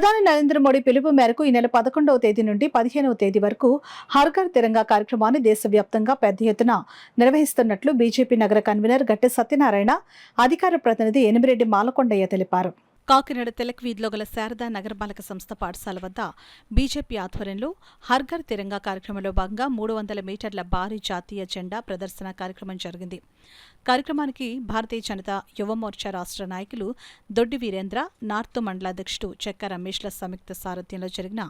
ప్రధాని నరేంద్ర మోడీ పిలుపు మేరకు ఈ నెల 11వ తేదీ నుండి 15వ తేదీ వరకు హర్ ఘర్ తిరంగా కార్యక్రమాన్ని దేశవ్యాప్తంగా పెద్ద ఎత్తున నిర్వహిస్తున్నట్లు బీజేపీ నగర కన్వీనర్ గట్టె సత్యనారాయణ, అధికార ప్రతినిధి ఎనిమిరెడ్డి మాలకొండయ్య తెలిపారు. కాకినాడ తిలక్ వీధిలో గల శారదా నగరపాలక సంస్థ పాఠశాల వద్ద బీజేపీ ఆధ్వర్యంలో హర్ ఘర్ తిరంగా కార్యక్రమంలో భాగంగా 300 మీటర్ల భారీ జాతీయ జెండా ప్రదర్శన కార్యక్రమం జరిగింది. కార్యక్రమానికి భారతీయ జనతా యువమోర్చా రాష్ట్ర నాయకులు దొడ్డి వీరేంద్ర, నార్త్ మండలాధ్యక్షుడు చెక్క రమేష్ల సంయుక్త సారథ్యంలో జరిగిన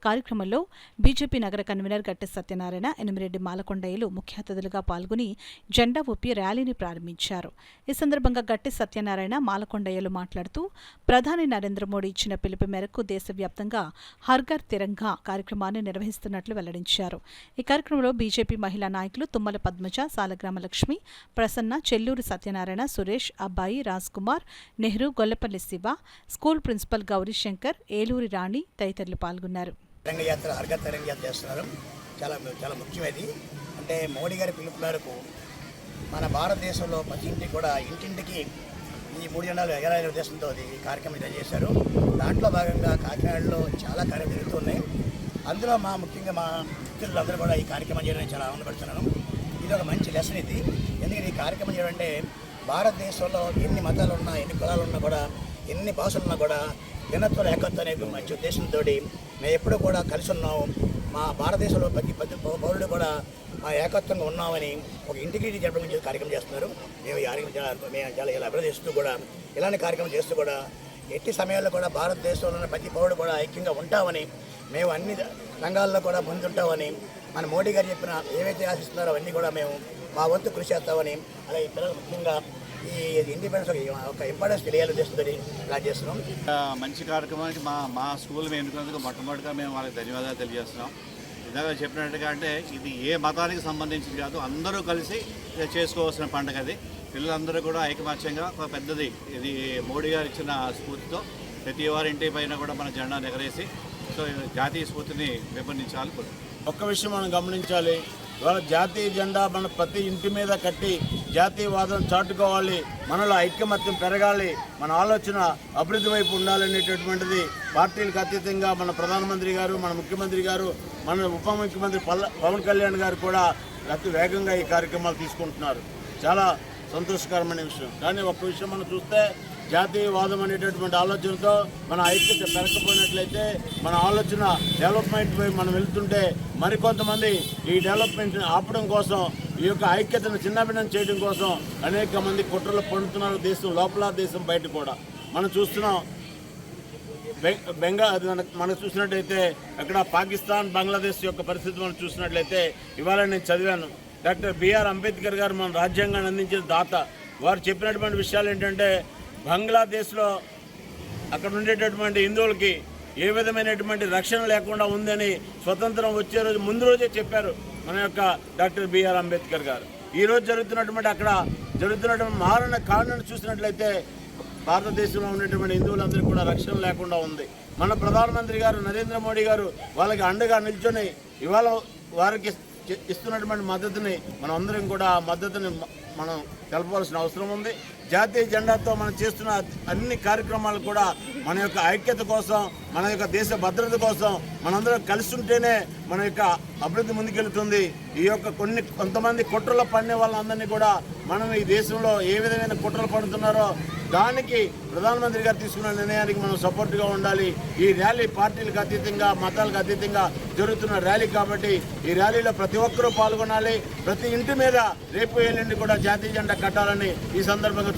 కార్యక్రమంలో బీజేపీ నగర కన్వీనర్ గట్టె సత్యనారాయణ, ఎనిమిరెడ్డి మాలకొండయ్యలు ముఖ్య అతిథులుగా పాల్గొని జెండా ఊపి ర్యాలీని ప్రారంభించారు. ఈ సందర్భంగా గట్టె సత్యనారాయణ, మాలకొండయ్యలు మాట్లాడుతూ ప్రధాని నరేంద్ర మోడీ ఇచ్చిన పిలుపు మేరకు దేశవ్యాప్తంగా హర్ ఘర్ తిరంగా కార్యక్రమాన్ని నిర్వహిస్తున్నట్లు వెల్లడించారు. ఈ కార్యక్రమంలో బీజేపీ మహిళా నాయకులు తుమ్మల పద్మజ, సాలగ్రామ లక్ష్మి, ప్రసన్న, చెల్లూరు సత్యనారాయణ, సురేష్, అబ్బాయి, రాజ్ కుమార్, నెహ్రూ, గొల్లపల్లి శివ, స్కూల్ ప్రిన్సిపల్ గౌరీశంకర్, ఏలూరి రాణి తదితరులు పాల్గొన్నారు. చాలా ముఖ్యమైనది. అంటే మోడీ గారి పిలుపు మేరకు మన భారతదేశంలో ప్రతి ఇంటికి కూడా ఇంటింటికి ఈ 3 జెండాలు ఎగరాలనే ఉద్దేశంతో ఈ కార్యక్రమం జరిగేశారు. దాంట్లో భాగంగా కాకినాడలో చాలా కార్యక్రమాలు జరుగుతున్నాయి. అందులో ముఖ్యంగా మా మిత్రులందరూ కూడా ఈ కార్యక్రమం చేయడానికి చాలా ఆనందపడుతున్నాను. ఇది ఒక మంచి లెసన్ ఇది. ఎందుకంటే ఈ కార్యక్రమం చేయాలంటే భారతదేశంలో ఎన్ని మతాలు ఉన్నా, ఎన్ని కులాలు ఉన్నా కూడా, ఎన్ని భాషలు ఉన్నా కూడా భిన్నత్వం ఏకత్వం అనే మంచి ఉద్దేశంతో మేము ఎప్పుడూ కూడా కలిసి ఉన్నాము. మా భారతదేశంలో ప్రతి పౌరుడు కూడా మా ఏకత్వంగా ఉన్నామని ఒక ఇంటిగ్రిటీ జరపడం కార్యక్రమం చేస్తున్నారు. మేము చాలా ఇలా అభివృద్ధిస్తూ కూడా ఇలాంటి కార్యక్రమం చేస్తూ కూడా ఎట్టి సమయాల్లో కూడా భారతదేశంలో ఉన్న ప్రతి పౌరుడు కూడా ఐక్యంగా ఉంటామని, మేము అన్ని రంగాల్లో కూడా ముందుంటామని, మన మోడీ గారు చెప్పిన ఏవైతే ఆశిస్తున్నారో అవన్నీ కూడా మేము మా వంతు కృషి చేస్తామని, అలాగే పిల్లలు ముఖ్యంగా ఈ ఇండిపెండెన్స్ ఒక ఇంపార్టెన్స్ తెలియాలి ఉద్దేశంతో ఇలా చేస్తున్నాం. మంచి కార్యక్రమానికి మా స్కూల్ మేము ఎన్నుకున్నందుకు మొట్టమొదటిగా మేము వాళ్ళకి ధన్యవాదాలు తెలియజేస్తున్నాం. ఇందాక చెప్పినట్టుగా అంటే ఇది ఏ మతానికి సంబంధించింది కాదు, అందరూ కలిసి చేసుకోవాల్సిన పండుగ. అది పిల్లలందరూ కూడా ఐకమత్యంగా ఒక పెద్దది ఇది మోడీ గారు ఇచ్చిన స్ఫూర్తితో ప్రతి వారి ఇంటి పైన కూడా మన జెండాను ఎగరేసి జాతీయ స్ఫూర్తిని పెంపొందించాలి. ఒక్క విషయం మనం గమనించాలి, ఇవాళ జాతీయ జెండా మన ప్రతి ఇంటి మీద కట్టి జాతీయవాదం చాటుకోవాలి, మనలో ఐక్యమత్యం పెరగాలి, మన ఆలోచన అభివృద్ధి వైపు ఉండాలనేటటువంటిది పార్టీలకు అతీతంగా మన ప్రధానమంత్రి గారు, మన ముఖ్యమంత్రి గారు, మన ఉప ముఖ్యమంత్రి పవన్ కళ్యాణ్ గారు కూడా అతి వేగంగా ఈ కార్యక్రమాలు తీసుకుంటున్నారు. చాలా సంతోషకరమైన విషయం. కానీ ఒక్క విషయం మనం చూస్తే జాతీయవాదం అనేటటువంటి ఆలోచనతో మన ఐక్యత పెరగకపోయినట్లయితే, మన ఆలోచన డెవలప్మెంట్ వైపు మనం వెళ్తుంటే మరికొంతమంది ఈ డెవలప్మెంట్ని ఆపడం కోసం, ఈ యొక్క ఐక్యతను చిన్నభిన్నం చేయడం కోసం అనేక మంది కుట్రలు పడుతున్నారు. దేశం లోపల, దేశం బయట కూడా మనం చూస్తున్నాం. మనం చూసినట్టయితే అక్కడ పాకిస్తాన్, బంగ్లాదేశ్ యొక్క పరిస్థితి మనం చూసినట్లయితే, ఇవాళ నేను చదివాను, డాక్టర్ బిఆర్ అంబేద్కర్ గారు మన రాజ్యాంగాన్ని అందించిన దాత. వారు చెప్పినటువంటి విషయాలు ఏంటంటే, బంగ్లాదేశ్లో అక్కడ ఉండేటటువంటి హిందువులకి ఏ విధమైనటువంటి రక్షణ లేకుండా ఉందని స్వతంత్రం వచ్చే రోజు ముందు రోజే చెప్పారు మన యొక్క డాక్టర్ బిఆర్ అంబేద్కర్ గారు. ఈరోజు అక్కడ జరుగుతున్నటువంటి మారణ కారణాన్ని చూసినట్లయితే భారతదేశంలో ఉన్నటువంటి హిందువులందరికీ కూడా రక్షణ లేకుండా ఉంది. మన ప్రధానమంత్రి గారు నరేంద్ర మోడీ గారు వాళ్ళకి అండగా నిల్చొని ఇవాళ వారికి ఇస్తున్నటువంటి మద్దతుని మనం అందరం కూడా ఆ మద్దతుని మనం తెలపాల్సిన అవసరం ఉంది. జాతీయ జెండాతో మనం చేస్తున్న అన్ని కార్యక్రమాలు కూడా మన యొక్క ఐక్యత కోసం, మన యొక్క దేశ భద్రత కోసం మనందరం కలిసి ఉంటేనే మన యొక్క అభివృద్ధి ముందుకెళ్తుంది. ఈ యొక్క కొంతమంది కుట్రలు పడిన వాళ్ళందరినీ కూడా మనం ఈ దేశంలో ఏ విధమైన కుట్రలు పడుతున్నారో దానికి ప్రధానమంత్రి గారు తీసుకున్న నిర్ణయానికి మనం సపోర్ట్గా ఉండాలి. ఈ ర్యాలీ పార్టీలకు అతీతంగా, మతాలకు అతీతంగా జరుగుతున్న ర్యాలీ కాబట్టి ఈ ర్యాలీలో ప్రతి ఒక్కరూ పాల్గొనాలి. ప్రతి ఇంటి మీద రేపు ఎల్లుండి కూడా జాతీయ జెండా కట్టాలని ఈ సందర్భంగా